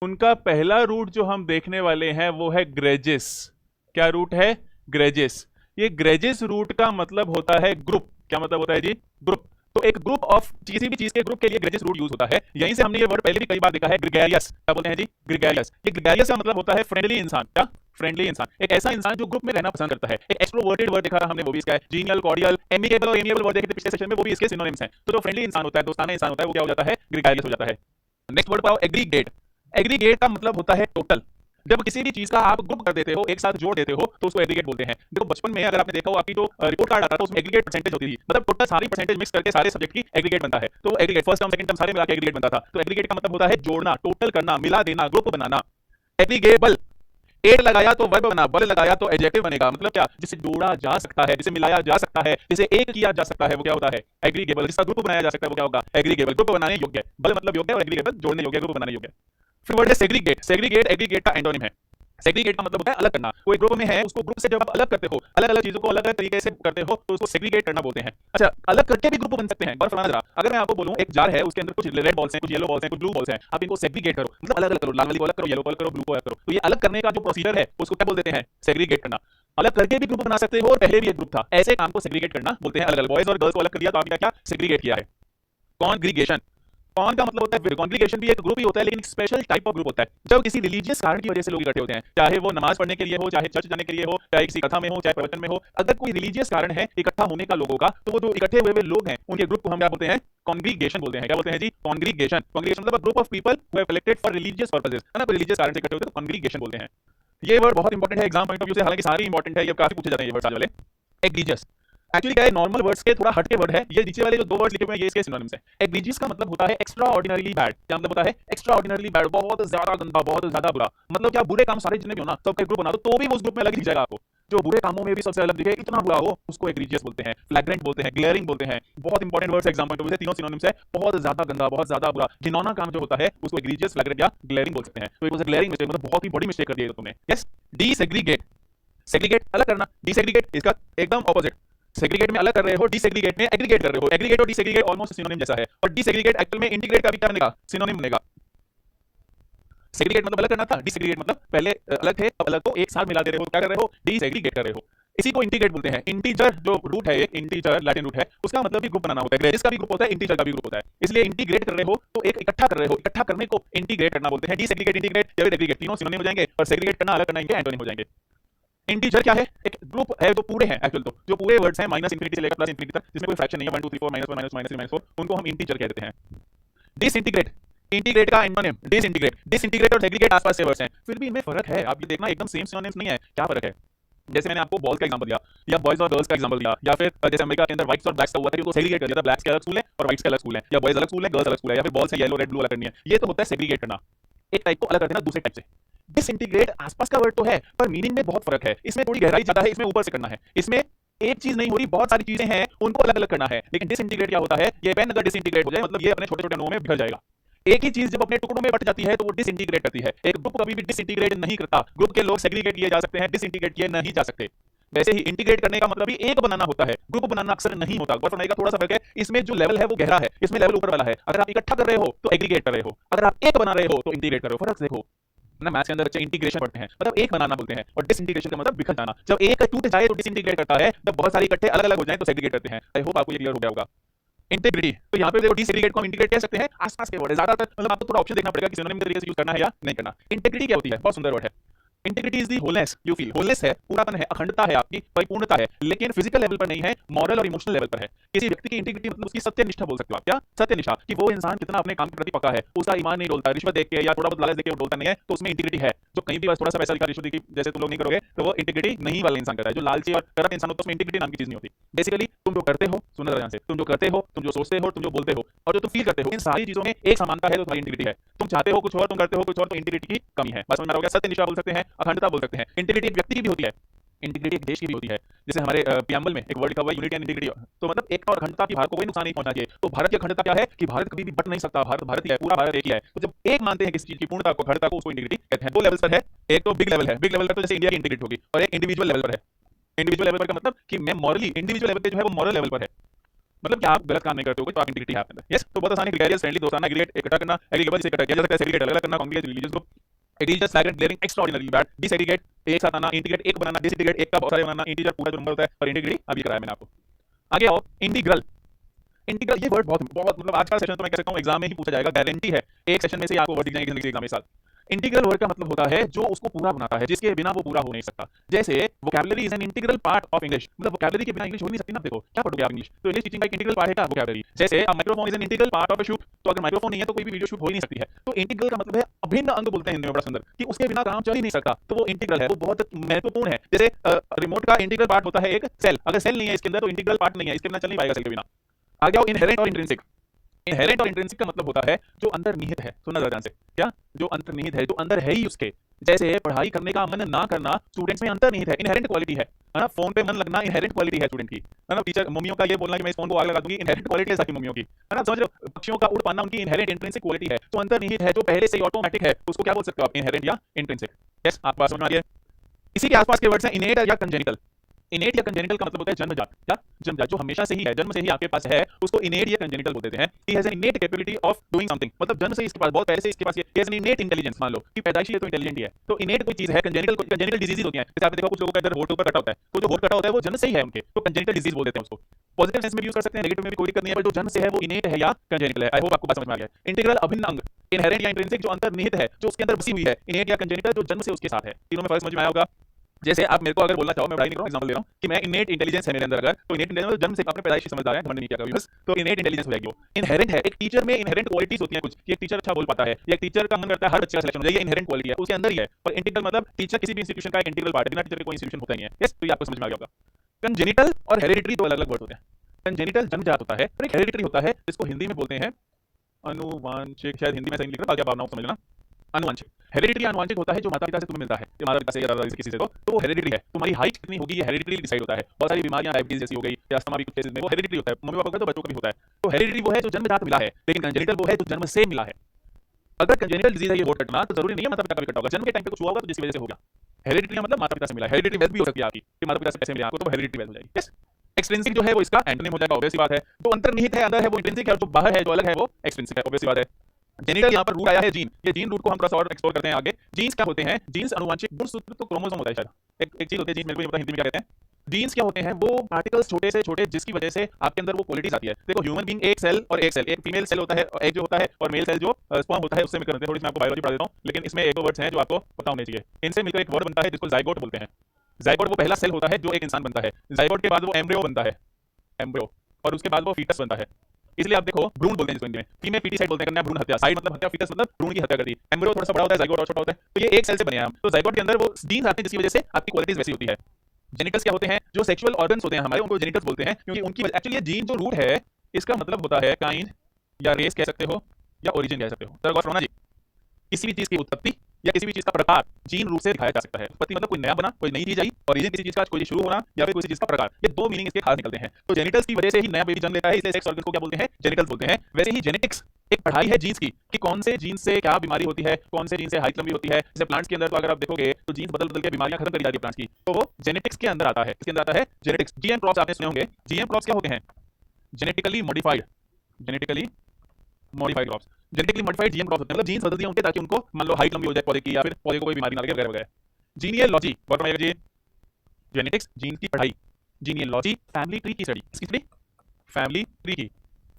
उनका पहला रूट जो हम देखने वाले हैं वो है ग्रेजेस। क्या रूट है? ग्रेजेस। ये ग्रेजेस रूट का मतलब होता है ग्रुप। क्या मतलब होता है जी? ग्रुप। तो एक ग्रुप ऑफ किसी भी चीज के ग्रुप के लिए ग्रेजेस रूट यूज होता है। यहीं से हमने ये वर्ड पहले भी कई बार देखा है, ग्रिगेरियस। क्या बोलते हैं जी? ग्रिगेरियस। ये ग्रिगेरियस का मतलब होता है फ्रेंडली इंसान। क्या? फ्रेंडली इंसान। एक ऐसा इंसान जो ग्रुप में रहना पसंद करता है। एक एक्सट्रोवर्टेड वर्ड देखा हमने, वो भी इसका है। जीनियल, कॉर्डियल, एमिकेबल और एमिएबल वर्ड देखे थे पिछले सेशन में, वो भी इसके सिनोनिम्स हैं। तो जो फ्रेंडली इंसान होता है, दोस्ताना इंसान होता है, वो क्या हो जाता है? ग्रिगेरियस हो जाता है। नेक्स्ट वर्ड पाओ, एग्रीगेट। एग्रीगेट का मतलब होता है टोटल। जब किसी भी चीज का आप ग्रुप कर देते हो, एक साथ जोड़ देते हो, तो उसको एग्रीगेट बोलते हैं। देखो बचपन में अगर आपने देखा हो, आपकी जो रिपोर्ट कार्ड आता था उसमें एग्रीगेट परसेंटेज होती थी, मतलब टोटल सारी परसेंटेज मिक्स करके सारे सब्जेक्ट की एग्रीगेट बनता है। तो aggregate first term second term सारे मिला के एग्रीगेट बनता था। तो एग्रीगेट का मतलब होता है जोड़ना, टोटल करना, मिला देना, ग्रुप बनाना। एग्रीगेबल। एट लगाया तो वर्ब बना, बल लगाया तो एडजेक्टिव बनेगा। मतलब क्या? जिसे जोड़ा जा सकता है, जिसे मिलाया जा सकता है, जिसे एक किया जा सकता है, वो क्या होता है? एग्रीगेबल। जिसका ग्रुप बनाया जा सकता है वो क्या होगा? एग्रीगेबल। ग्रुप बनाने योग्य। बल मतलब योग्य और एग्रीगेबल जोड़ने योग्य, ग्रुप बनाने योग्य। फिर वर्ड है सेग्रीगेट। सेग्रीगेट एग्रीगेट का एंटोनिम है। सेग्रीगेट का मतलब होता है अलग करना। कोई ग्रुप में है, उसको ग्रुप से जब आप अलग करते हो, अलग अलग चीजों को अलग अलग तरीके से करते हो, तो उसको सेग्रीगेट करना बोलते हैं। अच्छा, अलग करके भी ग्रुप बन सकते हैं। गौर फरमाना जरा, अगर मैं आपको बोलूं एक जार है, उसके अंदर कुछ रेड बॉल्स हैं, कुछ येलो बॉल्स हैं, कुछ ब्लू बॉल्स हैं, आप इनको सेग्रीगेट करो, मतलब अलग अलग करो, लाल वाली को अलग करो, येलो को अलग करो, ब्लू को अलग करो। तो ये अलग करने का जो प्रोसीजर है उसको क्या बोल देते हैं? सेग्रीगेट करना। अलग करके भी ग्रुप बना सकते हो और पहले भी एक ग्रुप था, ऐसे काम को सेग्रीगेट करना बोलते हैं। अलग अलग बॉयज और गर्ल्स को अलग कर दिया तो आपने क्या सेग्रीगेट किया है? कॉन्ग्रीगेशन। कॉन का मतलब होता है विद। कॉन्ग्रीगेशन भी एक ग्रुप ही होता है, लेकिन स्पेशल टाइप ऑफ ग्रुप होता है। जब किसी रिलीजियस कारण की वजह से लोग इकट्ठे होते हैं, चाहे वो नमाज पढ़ने के लिए हो, चाहे चर्च जाने के लिए हो, चाहे किसी कथा में हो, चाहे प्रवचन में हो, अगर कोई रिलीजियस कारण है इकट्ठा होने का लोगों का, तो वो जो इकट्ठे हुए लोग हैं उनके ग्रुप को हम क्या बोलते हैं? कॉन्ग्रीगेशन बोलते हैं। क्या बोलते हैं जी? कॉन्ग्रीगेशन। कॉन्ग्रीगेशन मतलब group of people who have collected for religious purposes, है ना? कोई रिलीजियस कारण से इकट्ठे होते हैं तो कॉन्ग्रीगेशन बोलते हैं। ये वर्ड बहुत इंपॉर्टेंट है एग्जाम पॉइंट ऑफ व्यू से, हालांकि सारे इंपॉर्टेंट है, ये काफी पूछे जाते हैं ये वर्ड वाले। एग्रीजियस एक्चुअली क्या है, नॉर्मल वर्ड्स के थोड़ा हटके वर्ड है। ये नीचे वाले जो दो वर्ड्स लिखे हुए हैं ये इसके सिनोनिम्स हैं। एग्रीजियस का मतलब होता है एक्स्ट्रा ऑर्डिनरीली बैड। क्या मतलब होता है? एक्स्ट्रा ऑर्डिनरीली बैड, बहुत ज्यादा गंदा, बहुत ज्यादा बुरा। मतलब क्या, बुरे काम सारे जितने भी हो ना, सबका ग्रुप बना दो तो भी वो उस ग्रुप में अलग दिख जाएगा आपको। जो बुरे कामों में भी सबसे अलग दिखे, इतना बुरा हो, उसको एग्रीजियस बोलते हैं। फ्लैग्रेंट बोलते हैं, ग्लेयरिंग बोलते हैं। बहुत important words exam point of view से, तीनों सिनोनिम्स है। बहुत ज्यादा गंदा, बहुत ज्यादा बुरा, घिनौना काम जो होता है उसको एग्रीजियस, फ्लैग्रेंट या ग्लेयरिंग बोल सकते हैं। तो it was a glaring mistake, मतलब बहुत ही बड़ी मिस्टेक कर दी है तुमने। यस। डीसेग्रीगेट। सेग्रीगेट अलग करना, डीसेग्रीगेट इसका एकदम ऑपोजिट। सेग्रीगेट में अलग कर रहे हो, डीसेग्रीगेट में एग्रीगेट कर रहे हो। एग्रीगेट और डीसेग्रीगेट ऑलमोस्ट सिनोनिम जैसा है, और डीसेग्रीगेट एक्चुअल में इंटीग्रेट का भी क्या बनेगा? सिनोनिम बनेगा। सेग्रीगेट मतलब अलग करना था, डीसेग्रीगेट मतलब पहले अलग थे अब अलग को एक साथ मिला दे रहे हो, क्या कर रहे हो? डीसेग्रीगेट कर रहे हो। इसी को इंटीग्रेट बोलते हैं। इंटीजर जो रूट है, एक इंटीजर लैटिन रूट है, उसका मतलब भी ग्रुप बनाना होता है। ग्रेजेस का भी ग्रुप होता है, इंटीजर का भी ग्रुप होता है। इसलिए इंटीग्रेट कर रहे हो तो एक इकट्ठा कर रहे हो, इकट्ठा करने को इंटीग्रेट करना बोलते हैं। डीसेग्रीगेट, इंटीग्रेट या एग्रीगेट तीनों सिनोनिम हो जाएंगे, और सेग्रीगेट करना, अलग करना इनके एंटोनिम हो जाएंगे। इंटीजर क्या है? एक ग्रुप है जो पूरे हैं। एक्चुअल तो जो पूरे वर्ड्स हैं माइनस इंफिनिटी से लेकर प्लस इंफिनिटी तक, जिसमें कोई फ्रैक्शन नहीं है, 1 2 3 4 -1 -3 -4, उनको हम इंटीजर कहते हैं। डिसइंटीग्रेट। इंटीग्रेट का एंटोनिम डिसइंटीग्रेट। डिसइंटीग्रेट और सेग्रीगेट आसपास के वर्ड्स हैं, फिर भी इनमें फर्क है। आप ये देखना एकदम सेम सिनोनिम्स नहीं है। क्या फर्क है? जैसे मैंने आपको बॉल्स का एग्जांपल दिया, या बॉयज और गर्ल्स का एग्जांपल दिया, या फिर जैसे अमेरिका के अंदर व्हाइट्स और ब्लैक्स का हुआ था कि उनको सेग्रीगेट कर दिया था। ब्लैक्स के अलग स्कूल है और व्हाइट्स के अलग स्कूल है, या बॉयज अलग स्कूल है, गर्ल्स अलग स्कूल है, या फिर बॉल्स है येलो रेड ब्लू अलग करनी है। ये तो होता है सेग्रीगेट करना, एक टाइप को अलग कर देना दूसरे टाइप से। डिसइंटीग्रेट आसपास का वर्ड तो है, पर मीनिंग में बहुत फर्क है। इसमें थोड़ी गहराई ज्यादा है, इसमें ऊपर से करना है। इसमें एक चीज नहीं हो रही, बहुत सारी चीजें हैं, उनको अलग अलग करना है। लेकिन डिसइंटीग्रेट क्या होता है? ये पेन अगर डिसइंटीग्रेट हो जाए, मतलब ये अपने छोटे छोटे अणुओं में बिखर जाएगा। एक ही चीज जब अपने टुकड़ों में बट जाती है तो वो डिसइंटीग्रेट करती है। एक ग्रुप कभी भी डिसइंटीग्रेट नहीं करता। ग्रुप के लोग सेग्रीगेट किए जा सकते हैं, डिसइंटीग्रेट किए नहीं जा सकते। वैसे ही इंटीग्रेट करने का मतलब भी एक बनाना होता है, ग्रुप बनाना अक्सर नहीं होता। गौर फरमाइएगा, थोड़ा सा फर्क है। इसमें जो लेवल है वो गहरा है, इसमें लेवल ऊपर वाला है। अगर आप इकट्ठा कर रहे हो तो एग्रीगेट कर रहे हो, अगर आप एक बना रहे हो तो इंटीग्रेट कर रहे हो। फर्क देखो ना, मैथ्स के अंदर बच्चे इंटीग्रेशन पढ़ते हैं, मतलब एक बनाना बोलते हैं, और डिसइंटीग्रेशन का मतलब बिखर जाना। जब एक टूट जाए तो डिसइंटीग्रेट करता है, जब बहुत सारे इकट्ठे अलग अलग हो जाए तो सेग्रीगेट करते हैं। आई होप आपको ये क्लियर हो गया होगा। इंटीग्रिटी, तो यहाँ पे देखो डिसइंटीग्रेट को हम इंटीग्रेट कह सकते हैं। आसपास के वर्ड है, ज्यादातर मतलब आपको थोड़ा ऑप्शन देखना पड़ेगा कि सिनोनिम के तरीके से यूज करना है या नहीं करना। इंटीग्रिटी क्या होती है? बहुत सुंदर वर्ड है। Integrity is the wholeness you feel. Wholeness है, पूरापन है, अखंडता है, आपकी परिपूर्णता है, लेकिन फिजिकल लेवल पर नहीं है, मॉरल और इमोशनल लेवल पर है। किसी व्यक्ति की इंटीग्रिटी मतलब उसकी सत्यनिष्ठा बोल सकते हो आप। क्या? सत्यनिष्ठा, कि वो इंसान कितना अपने काम के प्रति पक्का है, उसका ईमान नहीं डोलता, रिश्वत देख के या थोड़ा बहुत लालच देख के वो डोलता नहीं है, तो उसमें इंटीग्रिटी है। जो कहीं भी बस थोड़ा सा पैसा दिखा, रिश्वत देखी, जैसे तुम लोग नहीं करोगे, तो वो इंटीग्रिटी नहीं वाला इंसान करता है। जो लालची और करप्ट इंसान होता है उसमें इंटीग्रिटी नाम की चीज नहीं होती। बेसिकली तुम जो करते हो, सुनो ध्यान से, तुम जो करते हो, तुम जो सोचते हो, तुम जो बोलते हो, और जो तुम फील करते हो, इन सारी चीजों में एक समानता है, तो तुम्हारी इंटीग्रिटी है। तुम चाहते हो कुछ और, तुम करते हो कुछ और, तो इंटीग्रिटी की कमी है। बस समझ में आ गया? सत्यनिष्ठा बोल सकते हैं, अखंडता बोल सकते हैं। इंटीग्रिटी एक व्यक्ति की भी होती है, इंटीग्रिटी एक देश की भी होती है। जैसे हमारे प्रियम्बल में एक वर्ड लिखा हुआ है यूनिटी एंड इंटीग्रिटी, तो मतलब एकता और अखंडता की भारत को कोई नुकसान नहीं पहुंचना चाहिए। तो भारत की अखंडता क्या है? कि भारत कभी भी बट नहीं सकता, भारत भारत ही है, पूरा भारत एक ही है। तो जब एक मानते हैं किसी चीज की पूर्णता को, अखंडता को, उसको इंटीग्रिटी कहते हैं। दो लेवल्स पर है, एक तो बिग लेवल है, बिग लेवल पर तो जैसे इंडिया की इंटीग्रिटी होगी, और एक इंडिविजुअल लेवल पर है। इंडिविजुअल लेवल पर का मतलब कि मैं मॉरली इंडिविजुअल लेवल पे जो है वो मॉरल लेवल पर है। मतलब कि आप गलत काम नहीं करते हो तो आप इंटीग्रिटी है आपके अंदर। यस, तो बहुत आसान है। ग्रेगरियस फ्रेंडली दोस्ताना एग्रीगेट इकट्ठा करना, एग्रीगेबल जिसे इकट्ठा किया जा सकता है, सेग्रीगेट अलग अलग करना, कॉन्ग्रेगेट रिलीजियस ग्रुप, एडिजस flagrant glaring extraordinary bad, disaggregate एक साथ आना, इंटीग्रेट एक बनाना, डिसएग्रीगेट एक का बहुत सारे बनाना, इंटीजर पूरा जो नंबर होता है, और इंटीग्रिटी अभी कराया मैंने आपको। आगे आओ, इंटीग्रल। इंटीग्रल ये वर्ड बहुत बहुत मतलब आज का सेशन तो मैं कह सकता हूं एग्जाम में ही पूछा जाएगा, गारंटी है एक सेशन में से आपको वर्ड दिख जाएंगे जिंदगी के एग्जाम के साथ। इंटीग्रल वर्ड का मतलब होता है जो उसको पूरा बनाता है, जिसके बिना वो पूरा हो नहीं सकता। जैसे vocabulary is an integral part of English, मतलब वोकैबुलरी के बिना इंग्लिश हो नहीं सकती ना। देखो क्या पढ़ोगे आप इंग्लिश, तो इंग्लिश टीचिंग का एक इंटीग्रल पार्ट है वोकैबुलरी। जैसे microphone is an integral part of a shoot, तो अगर माइक्रोफोन नहीं है तो कोई भी वीडियो शूट हो ही नहीं सकती है। तो इंटीग्रल का मतलब है अभिन्न अंग, बोलते हैं हिंदी में बड़ा सुंदर, कि उसके बिना काम चल ही नहीं सकता, तो वो इंटीग्रल है, वो बहुत महत्वपूर्ण है। जैसे रिमोट का इंटीग्रल पार्ट होता है एक सेल, अगर सेल नहीं है इसके अंदर तो इंटीग्रल पार्ट नहीं है, इसके बिना चल नहीं पाएगा सेल के बिना। आगे आओ, इनहेरेंट और इंट्रिंसिक। इनहेरेंट और इंट्रिंसिक का मतलब होता है जो अंतर्निहित है। सुनना जरा ध्यान से, क्या जो अंतर्निहित है, जो अंदर है ही उसके। जैसे पढ़ाई करने का मन ना करना स्टूडेंट्स में अंतर्निहित है, इनहेरेंट क्वालिटी है ना। फोन पे मन लगना इनहेरेंट क्वालिटी है स्टूडेंट की, है ना। टीचर मम्मियों का ये बोलना कि मैं इस फोन को आग लगा दूंगी, इनहेरेंट क्वालिटी है सारी मम्मियों की, है ना। समझ रहे हो, पक्षियों का उड़ पाना उनकी इनहेरेंट इंट्रिंसिक क्वालिटी है। तो अंतर्निहित है, जो पहले से ही ऑटोमेटिक है, उसको क्या बोल सकते हो आप, इनहेरेंट या इंट्रिंसिक। यस, आपको बात समझ में आ रही है। इसी के आसपास के वर्ड्स हैं इनेट या कंजेनिटल। इनेट या कंजेनिटल का मतलब होता है जन्मजात। क्या जन्मजात, जो हमेशा से ही है, जन्म से ही आपके पास है, उसको इनेट या कंजेनिटल बोल देते हैं। He has an innate capability of doing something, मतलब जन्म से इसके पास, बहुत पहले से इसके पास, he has an innate intelligence. मान लो कि पैदाइशी है तो इंटेलिजेंट ही है। तो इनेट कोई चीज है, कंजेनिटल डिजीज होती है। जैसे आपने देखा कुछ लोगों के अंदर होठ ऊपर कटा होता है, तो जो होठ कटा होता है वो जन्म से ही है उनके, तो कंजेनिटल डिजीज बोल देते हैं उसको। पॉजिटिव सेंस में यूज कर सकते हैं, नेगेटिव में भी कोई दिक्कत नहीं है, पर जो जन्म से है वो इनेट है या कंजेनिटल है। आई होप आपको बात समझ में आ गया है। इंटीग्रल अभिन्न अंग, इनहेरेंट या इंट्रिंसिक जो अंतर्निहित है, जो उसके अंदर बसी हुई है, इनेट या कंजेनिटल जो जन्म से उसके साथ है। तीनों में फर्क समझ में आया होगा। जैसे आप मेरे को अगर बोलना चाहो, मैं पढ़ाई नहीं कर रहा हूं, एग्जांपल दे रहा हूं कि मैं इनेट इंटेलिजेंस है मेरे अंदर, अगर तो इनेट इंटेलिजेंस जन्म से अपने पैदाइशी समझदार है, घमंड नहीं किया कभी बस, तो इनेट इंटेलिजेंस हो जाएगी वो। इनहेरेंट है, एक टीचर में इनहेरेंट क्वालिटीज होती हैं कुछ, कि एक टीचर अच्छा बोल पाता है, या एक टीचर का मन करता है हर बच्चे का सिलेक्शन हो जाए, ये इनहेरेंट क्वालिटी है, उसके अंदर ही है। और इंटीग्रल मतलब टीचर किसी भी इंस्टीट्यूशन का एक इंटीग्रल पार्ट है, बिना टीचर के कोई इंस्टीट्यूशन होता नहीं है। यस, तो ये आपको समझ में आ गया होगा। कंजेनिटल और हेरेडिटरी दो अलग अलग वर्ड होते हैं। कंजेनिटल जन्मजात होता है, और एक हेरेडिटरी होता है जिसको हिंदी में बोलते हैं अनुवांशिक, शायद हिंदी में सही लिख रहा, बाकी आप भावनाओं को समझना। अनुवांशिक, हेरेडिटरी अनुवांशिक होता है जो माता पिता से तुम्हें मिलता है, ये माता पिता से या दादा से किसी से, तो वो हेरेडिटरी है। तुम्हारी हाइट कितनी होगी ये हेरेडिटरी डिसाइड होता है। बहुत सारी बीमारियां डायबिटीज जैसी हो गई या अस्थमा भी कुछ केसेस में वो हेरेडिटरी होता है, मम्मी पापा का तो बच्चों का भी होता है। तो हेरेडिटरी वो है जो जन्मजात मिला है, लेकिन कंजेनिटल वो है जो जन्म से मिला है। अगर कंजेनिटल डिजीज है ये होठ कटना, तो जरूरी नहीं है माता पिता का भी कटा होगा, जन्म के टाइम पे कुछ हुआ होगा तो जिसकी वजह से हो गया। हेरेडिटरी मतलब माता पिता से मिला है। हेरेडिटरी वेल्थ भी हो सकती है आपकी, कि माता पिता से पैसे मिले आपको, तो हेरेडिटरी वेल्थ हो जाएगी। यस, एक्सट्रिंसिक जो है वो इसका एंटोनिम हो जाएगा, ऑब्वियस सी बात है। जो अंतर्निहित है, अंदर है, वो इंट्रिंसिक है, और जो बाहर है, जो अलग है, वो एक्सट्रिंसिक है, ऑब्वियस सी बात है। जेनिटल यहाँ पर रूट आया है जीन, ये जीन रूट को हम थोड़ा सा और एक्सप्लोर करते हैं आगे। जीन्स क्या होते हैं, जीन्स अनुवांशिक गुणसूत्र तो क्रोमोसोम होता है शायद, एक चीज होती है जीन्स, मेरे को नहीं पता हिंदी में क्या कहते हैं। जीन्स क्या होते हैं, वो पार्टिकल्स छोटे से छोटे जिसकी वजह से आपके अंदर वो क्वालिटीज आती है। देखो ह्यूमन बीइंग एक सेल और एक सेल, एक फीमेल सेल होता है, एक जो होता है, और मेल सेल जो स्पर्म होता है, उससे मिलकर बनते हैं। थोड़ी सी मैं आपको बायोलॉजी पढ़ा देता हूँ, लेकिन इसमें एक दो वर्ड्स हैं जो आपको पता होने चाहिए। इनसे मिलकर एक वर्ड बनता है जिसको जाइगोट बोलते हैं। जाइगोट वो पहला सेल होता है जो एक इंसान बनता है। जाइगोट के बाद वो एम्ब्रियो बनता है, एम्ब्रियो, और उसके बाद वो फीटस बनता है। इसलिए आप देखो भ्रूण बोलते हैं जिसको हिंदी में, फीमेल फीटिसाइड बोलते हैं, कन्या भ्रूण हत्या, साइड मतलब हत्या, फीटस मतलब भ्रूण की हत्या कर दी। एम्ब्रियो थोड़ा सा बड़ा होता है, जाइगोट और छोटा होता है। तो ये एक सेल से बने हैं हम, तो जाइगोट के अंदर वो जीन्स आते हैं जिसकी वजह से आपकी क्वालिटीज वैसी होती है। जेनिटल्स क्या होते हैं, जो सेक्सुअल ऑर्गन्स होते हैं हमारे, उनको जेनिटल्स बोलते हैं, क्योंकि उनकी एक्चुअली ये जीन जो रूट है, इसका मतलब होता है काइंड या रेस कह सकते हो, या ओरिजिन कह सकते हो। जरा गौर करो ना जी, किसी भी चीज की उत्पत्ति या किसी भी चीज का प्रकार जीन रूप से दिखाया जा सकता है। उत्पत्ति मतलब कोई नया बना, कोई नई चीज आई, ओरिजिन किसी चीज का कोई शुरू होना, या फिर किसी चीज का प्रकार, ये दो मीनिंग इसके खास निकलते हैं। तो जेनिटल्स की वजह से ही नया बेबी जन्म लेता है, इसलिए सेक्स ऑर्गन को क्या बोलते हैं, जेनिटल्स बोलते हैं। वैसे ही जेनेटिक्स एक पढ़ाई है जीन्स की, कि कौन से जीन से क्या बीमारी होती है, कौन से जीन से हाइट लंबी होती है। जैसे प्लांट्स के अंदर तो अगर आप देखोगे तो जीन्स बदल बदल के बीमारियां खत्म करी जाती है प्लांट्स की, तो वो जेनेटिक्स के अंदर आता है। इसके अंदर आता है जेनेटिक्स। जीएम क्रॉप्स आपने सुने होंगे, जीएम क्रॉप्स क्या होते हैं, genetically modified, genetically modified crops. Genetically modified GM crops होते हैं, मतलब जीन्स बदल दिए उनके ताकि उनको मान लो हाइट लंबी हो जाए पौधे की, या फिर पौधे को कोई बीमारी ना लगे वगैरह वगैरह। जीनियोलॉजी वर्ड में जी, जेनेटिक्स जीन की पढ़ाई, जीनियोलॉजी फैमिली ट्री की स्टडी, इसकी स्टडी फैमिली ट्री की।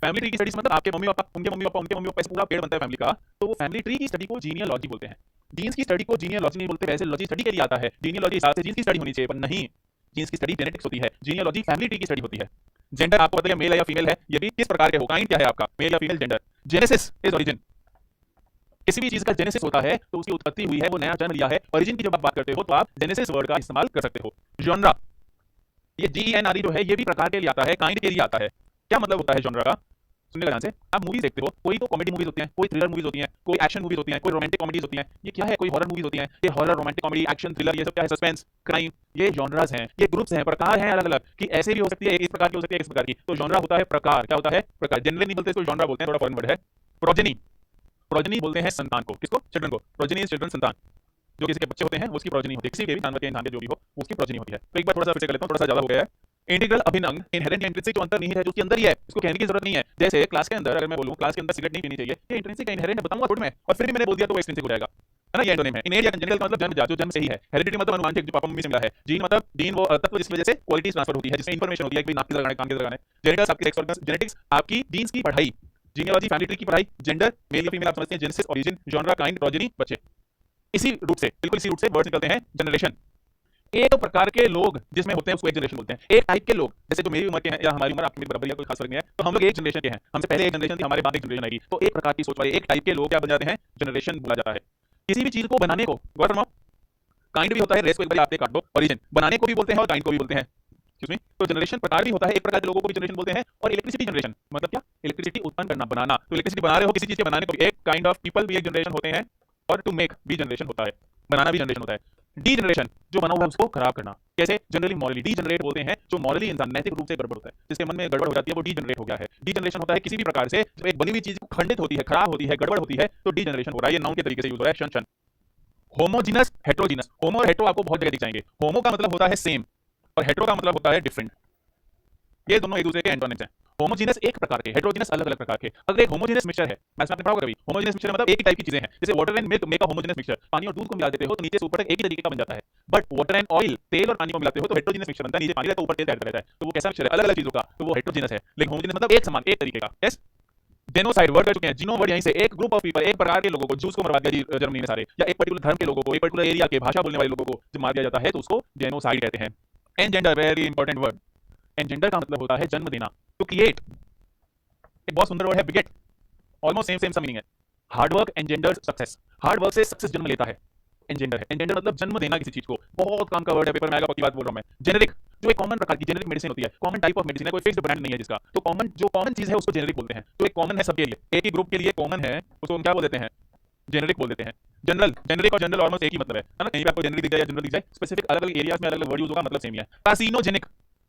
फैमिली ट्री की स्टडी मतलब आपके मम्मी पापा, उनके मम्मी पापा, उनके मम्मी पापा, ऐसे पूरा पेड़ बनता है फैमिली का, तो वो फैमिली ट्री की स्टडी को जीनियोलॉजी बोलते हैं। जीन्स की स्टडी को जीनियोलॉजी नहीं बोलते, वैसे लॉजी स्टडी के लिए आता है। जीनियोलॉजी हिसाब से जीन्स की स्टडी होनी चाहिए, पर नहीं, जीन्स की स्टडी जेनेटिक्स होती है, जीनियोलॉजी फैमिली ट्री की स्टडी होती है। जेंडर आपको बताइए मेल है या फीमेल है, ये भी किस प्रकार के हो, काइंड क्या है आपका, मेल या female gender. Genesis is origin, किसी भी चीज का जेनेसिस होता है तो उसकी उत्पत्ति हुई है, वो नया जन्म लिया है। ओरिजिन की जब आप बात करते हो तो आप जेनेसिस वर्ड का इस्तेमाल कर सकते हो। जॉनरा, ये जीएनआरई जो है ये भी प्रकार के लिए आता है, काइंड के लिए आता है। क्या मतलब होता है जॉनरा का, सुनने का ध्यान से। आप मूवीज देखते हो, कोई तो कॉमेडी मूवीज होती हैं, कोई थ्रिलर मूवीज होती हैं, कोई एक्शन मूवीज होती हैं, कोई रोमांटिक कॉमेडीज होती हैं। ये क्या है, कोई हॉरर मूवीज होती हैं, ये horror, romantic comedy, action, thriller, ये सब क्या है, सस्पेंस, क्राइम, ये जॉनरास हैं, ये ग्रुप्स हैं, प्रकार हैं अलग अलग, कि ऐसे भी हो सकती है, इस प्रकार की हो सकती है, इस प्रकार की। तो जॉनरा होता है प्रकार, क्या होता है प्रकार। जनरली नहीं बोलते, इसको जॉनरा बोलते हैं, थोड़ा फॉरेन वर्ड है। प्रोजेनी, प्रोजेनी बोलते हैं संतान को, किसको, चिल्ड्रन को। प्रोजेनी इज चिल्ड्रन, संतान जो किसी के बच्चे होते हैं उसकी प्रोजेनी होती है, किसी के भी जानवर के, इंसान के जो भी हो उसकी प्रोजेनी होती है। तो एक बार थोड़ा सा फिर से कर लेता हूँ, थोड़ा सा ज्यादा हो गया है। इंटीग्रल अभिन्न अंग इनहेरेंट या इंट्रिंसिक जो अंतर नहीं है जो उसके अंदर ही है, इसको कहने की जरूरत नहीं है। जैसे क्लास के अंदर अगर मैं बोलूं क्लास के अंदर सिगरेट नहीं पीनी चाहिए, ये इंट्रिंसिक या इनहेरेंट बताऊंगा थोड़ी मैं, और फिर भी मैंने बोल दिया तो वो एक्सट्रिंसिक हो जाएगा, है ना। ये एंटोनिम है। इनहेरेंट या कंजेनिटल का मतलब जन्मजात, जो जन्म से ही है। हेरिडिटी मतलब अनुवांशिक, जो पापा मम्मी से मिला है। जीन मतलब जीन वो तत्व जिसकी वजह से क्वालिटीज ट्रांसफर होती है, जिसमें इंफॉर्मेशन होती है कि नाक की लगाने, कान की लगाने। जेनेटिक्स आपकी सेक्स ऑर्गन्स, जेनेटिक्स आपकी जीन्स की पढ़ाई, जीनियोलॉजी फैमिली ट्री की पढ़ाई, जेंडर मेल या फीमेल आप समझते हैं, genesis origin, genre kind progeny बच्चे। इसी रूट से, बिल्कुल इसी रूट से वर्ड निकलते हैं जनरेशन। एक प्रकार के लोग जिसमें होते हैं उसको एक जनरेशन बोलते हैं। एक टाइप के लोग, जैसे जो मेरी उम्र के हैं या हमारी उम्र आपकी मेरी बराबर या कोई खास फर्क नहीं है, तो हम लोग एक जनरेशन के हैं, हमसे पहले एक जनरेशन थी, हमारे बाद एक जनरेशन आएगी, तो एक प्रकार की सोच वाले एक टाइप के लोग क्या बन जाते हैं, जनरेशन बोला जाता है। किसी भी चीज को बनाने को, गौर फरमाओ, काइंड भी होता है, रेस को एक बार आप काट दो, ओरिजिन बनाने को भी बोलते हैं और काइंड को भी बोलते हैं। Excuse me? तो जनरेशन प्रकार भी होता है, एक प्रकार के लोगों को भी जनरेशन बोलते हैं। और इलेक्ट्रिसिटी जनरेशन मतलब क्या, इलेक्ट्रिसिटी उत्पन्न करना, बनाना, तो इलेक्ट्रिसिटी बना रहे हो किसी चीज के बनाने को, एक काइंड ऑफ पीपल भी एक जनरेशन होते हैं, और टू मेक भी जनरेशन होता है, बनाना भी जनरेशन होता है। डी जनरेशन जो बना हुआ है उसको खराब करना, कैसे, जनरली मॉरली डी जनरेट बोलते हैं, जो मॉरली इंसान नैतिक रूप से गड़बड़ होता है, जिसके मन में गड़बड़ हो जाती है वो डी जनरेट हो गया है। डी जनरेशन होता है किसी भी प्रकार से जो एक बनी हुई चीज खंडित होती है, खराब होती है, गड़बड़ होती है, तो डी जनरेशन हो रहा है। ये नाउन के तरीके से यूज हो रहा है, शन शन। होमोजीनस हेट्रोजीनस, होमो और हेट्रो आपको बहुत जगह दिख जाएंगे। होमो का मतलब होता है सेम और हेट्रो का मतलब होता है डिफरेंट, ये दोनों एक दूसरे के एंटोनिम्स हैं। होमोजीनस एक प्रकार के, हेट्रोजीनस अलग अलग प्रकार के। अगर एक होमोजीनस मिक्सचर है, मैथ्स में आपने पढ़ा होगा कभी, होमोजीनस मिक्सचर मतलब एक ही टाइप की चीजें हैं, जैसे water and milk make a homogeneous mixture, पानी और दूध को मिला देते हो तो नीचे से ऊपर तक एक ही तरीके का बन जाता है। बट वाटर एंड ऑयल, तेल और पानी को मिलाते हो तो हेट्रोजीनस मिक्सचर बनता है, नीचे पानी रहता है ऊपर तेल तैरता रहता है, तो वो कैसा मिक्सचर है, अलग अलग चीजों का, तो वो हेट्रोजीनस है। लेकिन होमोजीनस मतलब एक समान, एक तरीके का। यस, जेनोसाइड वर्ड कर चुके हैं, जीनो वर्ड यहीं से, एक ग्रुप ऑफ पीपल, एक प्रकार के लोगों को, जूस को मरवा दिया जी जर्मनी में सारे, या एक पर्टिकुलर धर्म के लोगों को, एक पर्टिकुलर एरिया के भाषा बोलने वाले लोगों को जो मार दिया जाता है तो उसको जेनोसाइड कहते हैं। Engender, very important word. Engender का मतलब होता है जन्म देना, टू क्रिएट। एक बहुत सुंदर वर्ड है बिगेट, ऑलमोस्ट सेम सेम सा मीनिंग है। Hard work engenders success, hard work से सक्सेस जन्म लेता है, एनजेंडर है। एनजेंडर मतलब जन्म देना किसी चीज को, बहुत काम का वर्ड है, पेपर में आएगा, पक्की बात बोल रहा हूं मैं। जेनेरिक, जो एक कॉमन प्रकार की जेनेरिक मेडिसिन होती है, कॉमन टाइप ऑफ मेडिसिन है, कोई फिक्स्ड ब्रांड नहीं है जिसका, तो कॉमन जो कॉमन चीज है उसको जेनेरिक बोलते हैं। तो एक कॉमन है सबके लिए, एक ही ग्रुप के लिए कॉमन है, उसको हम क्या बोल देते हैं, जेनेरिक बोल देते हैं। जनरल, जेनेरिक और जनरल ऑलमोस्ट एक ही मतलब है ना, कहीं पे आपको जेनेरिक दिख जाए या जनरल दिख जाए, स्पेसिफिक अलग अलग एरियाज में अलग अलग वर्ड यूज होगा, मतलब सेम ही है। कार्सिनोजेनिक,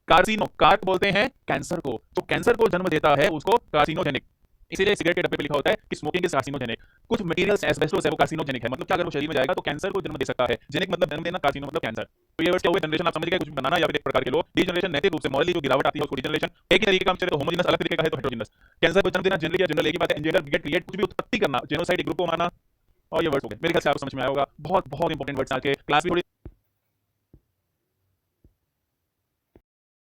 कार्सिनो, कार्क बोलते हैं कैंसर को, तो कैंसर को जन्म देता है उसको कार्सिनोजेनिक। इसीलिए सिगरेट के डब्बे पे लिखा होता है कि स्मोकिंग इज कार्सिनोजेनिक। कुछ मटेरियल्स एस्बेस्टोस है वो कार्सिनोजेनिक है, मतलब क्या अगर वो शरीर में जाएगा तो कैंसर को जन्म दे सकता है। जेनिक मतलब जन्म देना, कार्सिनो मतलब कैंसर। तो ये वर्ड्स क्या हुए, जनरेशन आप समझ गए, कुछ भी बनाना या फिर एक प्रकार के लोग। डी जनरेशन नैतिक रूप से मॉरली जो गिरावट आती है उसको डी जनरेशन। एक ही तरीके का मिक्सचर है, तो होमोजेनस अलग तरीके का है तो हेट्रोजेनस। कैंसर को जन्म देना जनरली या जनरल एक ही बात है, एंजेंडर बिगेट क्रिएट, कुछ भी उत्पत्ति करना, जेनोसाइड एक ग्रुप को मारना, और ये वर्ड्स हो गए। मेरे ख्याल से आपको समझ में आया होगा। बहुत बहुत इंपॉर्टेंट वर्ड्स आज के, क्लास भी थोड़ी